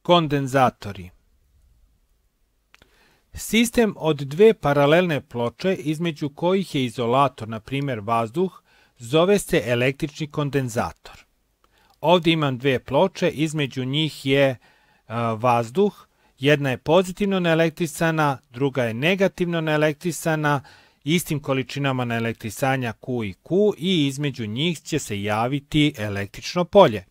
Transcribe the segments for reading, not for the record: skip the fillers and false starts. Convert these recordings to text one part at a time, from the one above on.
Kondenzatori. Sistem od dve paralelne ploče između kojih je izolator, na primjer vazduh, zove se električni kondenzator. Ovdje imam dve ploče, između njih je vazduh, jedna je pozitivno naelektrisana, druga je negativno naelektrisana, istim količinama naelektrisanja Q i Q i između njih će se javiti električno polje.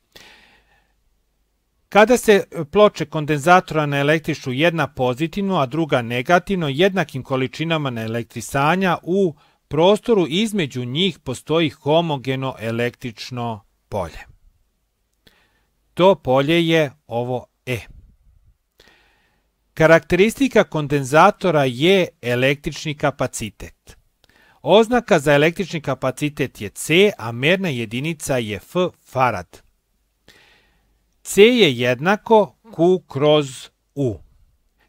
Kada se ploče kondenzatora naelektrišu jedna pozitivno, a druga negativno, jednakim količinama naelektrisanja u prostoru između njih postoji homogeno električno polje. To polje je ovo E. Karakteristika kondenzatora je električni kapacitet. Oznaka za električni kapacitet je C, a merna jedinica je F farad. C je jednako Q kroz U.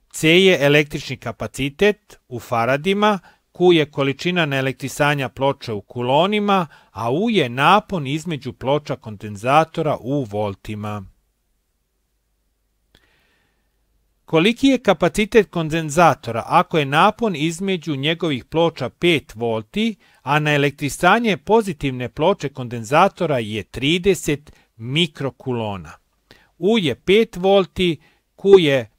C je električni kapacitet u faradima, Q je količina naelektrisanja ploče u kulonima, a U je napon između ploča kondenzatora u voltima. Koliki je kapacitet kondenzatora ako je napon između njegovih ploča 5 volti, a naelektrisanje pozitivne ploče kondenzatora je 30 mikrokulona? U je 5 volti, Q je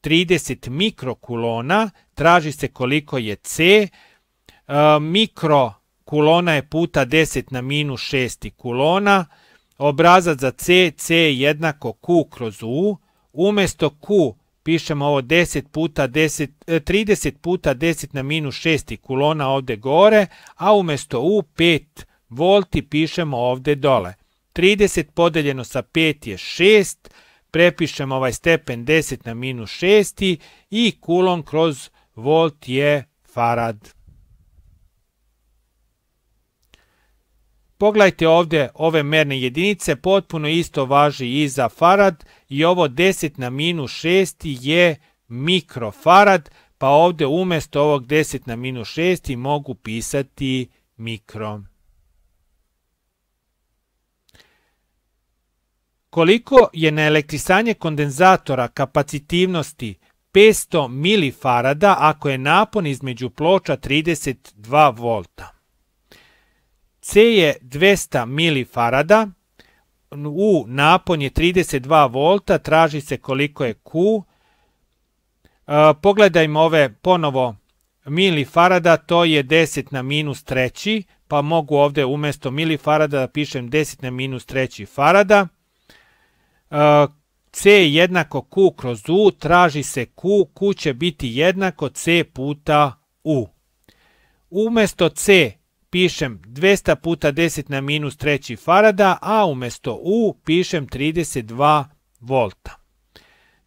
30 mikrokulona, traži se koliko je C, mikrokulona je puta 10 na minus 6 kulona, obrazac za C, C je jednako Q kroz U, umjesto Q pišemo ovo 30 puta 10 na minus 6 kulona ovdje gore, a umjesto U 5 volti pišemo ovdje dole. 30 podeljeno sa 5 je 6, prepišemo ovaj stepen 10 na minus 6 i kulon kroz volt je farad. Pogledajte ovdje ove merne jedinice, potpuno isto važi i za farad i ovo 10 na minus 6 je mikrofarad, pa ovdje umjesto ovog 10 na minus 6 mogu pisati mikro. Koliko je naelektrisanje kondenzatora kapacitivnosti 500 milifarada ako je napon između ploča 32 volta? C je 200 milifarada, U napon je 32 volta, traži se koliko je Q. Pogledajmo ove ponovo milifarada, to je 10 na minus 3, pa mogu ovdje umjesto milifarada da pišem 10 na minus 3 farada. C je jednako Q kroz U, traži se Q, Q će biti jednako C puta U. Umjesto C pišem 200 puta 10 na minus 3 farada, a umjesto U pišem 32 volta.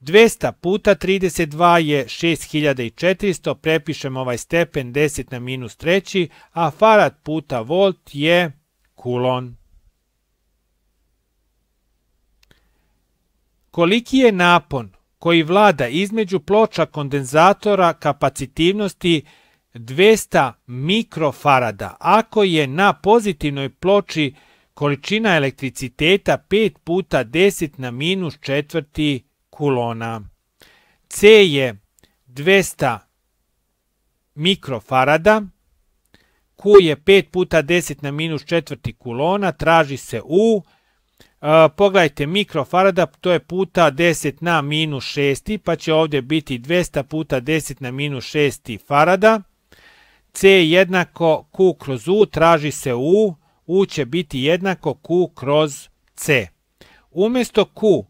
200 puta 32 je 6400, prepišem ovaj stepen 10 na minus 3, a farad puta volt je kulon. Koliki je napon koji vlada između ploča kondenzatora kapacitivnosti 200 mikrofarada ako je na pozitivnoj ploči količina elektriciteta 5 puta 10 na minus 4 kulona. C je 200 mikrofarada, Q je 5 puta 10 na minus 4 kulona, traži se U. Pogledajte mikrofarada, to je puta 10 na minus 6, pa će ovdje biti 200 puta 10 na minus 6 farada. C je jednako Q kroz U, traži se U, U će biti jednako Q kroz C. Umjesto Q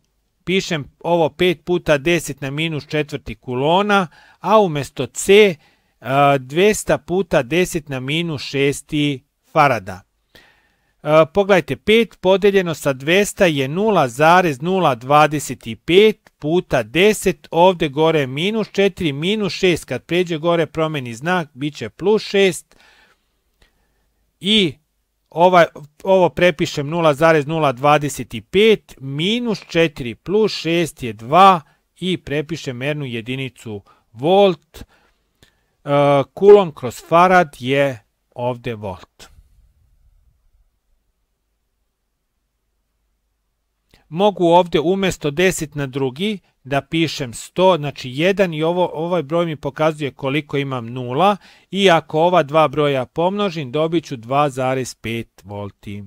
pišem ovo 5 puta 10 na minus 4 kulona, a umjesto C 200 puta 10 na minus 6 farada. Pogledajte, 5 podeljeno sa 200 je 0,025 puta 10, ovdje gore je minus 4, minus 6, kad pređe gore promeni znak, bit će plus 6 i ovo prepišem 0,025, minus 4 plus 6 je 2 i prepišem mernu jedinicu volt. kulon kroz farad je ovde volt. Mogu ovde umjesto 10 na drugi da pišem 100, znači 1 i ovaj broj mi pokazuje koliko imam nula i ako ova dva broja pomnožim dobit ću 2,5 volti.